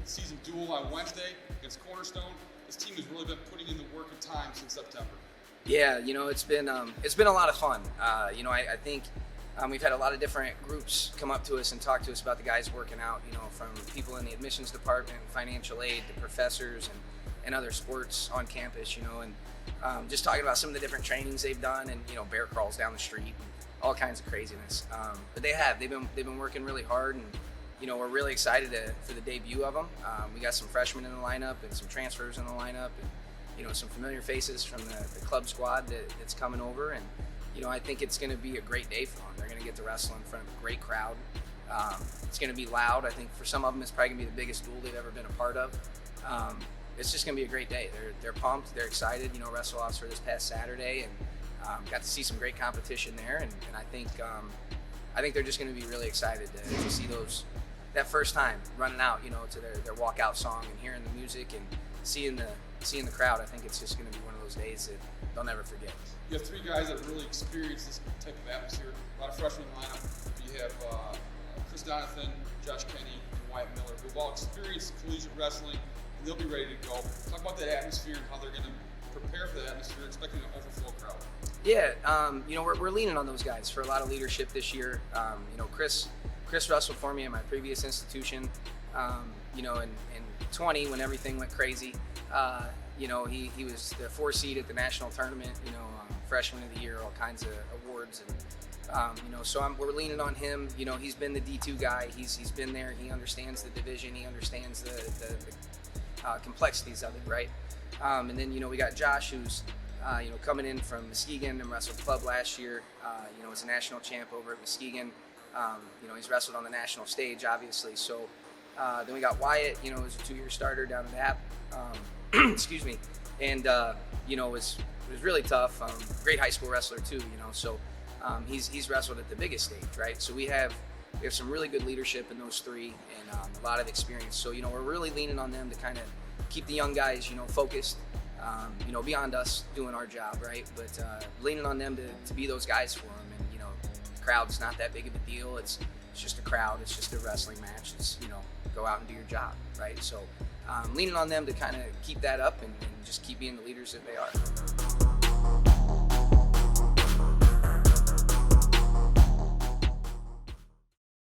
season duel on Wednesday against Cornerstone. This team has really been putting in the work and time since September. Yeah, it's been a lot of fun. I think we've had a lot of different groups come up to us and talk to us about the guys working out. From people in the admissions department, financial aid, to professors and other sports on campus. And just talking about some of the different trainings they've done, and bear crawls down the street, and all kinds of craziness. But they've been working really hard, and we're really excited for the debut of them. We got some freshmen in the lineup and some transfers in the lineup, and some familiar faces from the club squad that's coming over. And I think it's going to be a great day for them. They're going to get to wrestle in front of a great crowd. It's going to be loud. I think for some of them, it's probably going to be the biggest duel they've ever been a part of. It's just going to be a great day. They're pumped. They're excited. Wrestle offs for this past Saturday, and got to see some great competition there. And I think they're just going to be really excited to see that first time running out, to their walkout song and hearing the music and seeing the crowd. I think it's just going to be one of those days that they'll never forget. You have three guys that really experience this type of atmosphere. A lot of freshmen in the lineup. You have Chris Donathan, Josh Kenny, and Wyatt Miller, who've all experienced collegiate wrestling, and they'll be ready to go. Talk about that atmosphere and how they're going to prepare for that atmosphere, expecting an overflow crowd. Yeah, we're leaning on those guys for a lot of leadership this year. Chris wrestled for me in my previous institution. In 20, when everything went crazy, he was the 4 seed at the national tournament. Freshman of the year, all kinds of awards, and so we're leaning on him. He's been the D2 guy. He's been there. He understands the division. He understands the complexities of it, right? And then we got Josh, who's coming in from Muskegon and wrestled club last year. Was a national champ over at Muskegon. He's wrestled on the national stage, obviously. So then we got Wyatt, who's a 2-year starter down in App. Excuse me. And it was really tough. Great high school wrestler too, So he's wrestled at the biggest stage, right? So we have some really good leadership in those three, and a lot of experience. So we're really leaning on them to kind of keep the young guys, focused. Beyond us doing our job, right? But leaning on them to be those guys for them. And the crowd's not that big of a deal. It's just a crowd. It's just a wrestling match. It's go out and do your job, right? So leaning on them to kind of keep that up and just keep being the leaders that they are.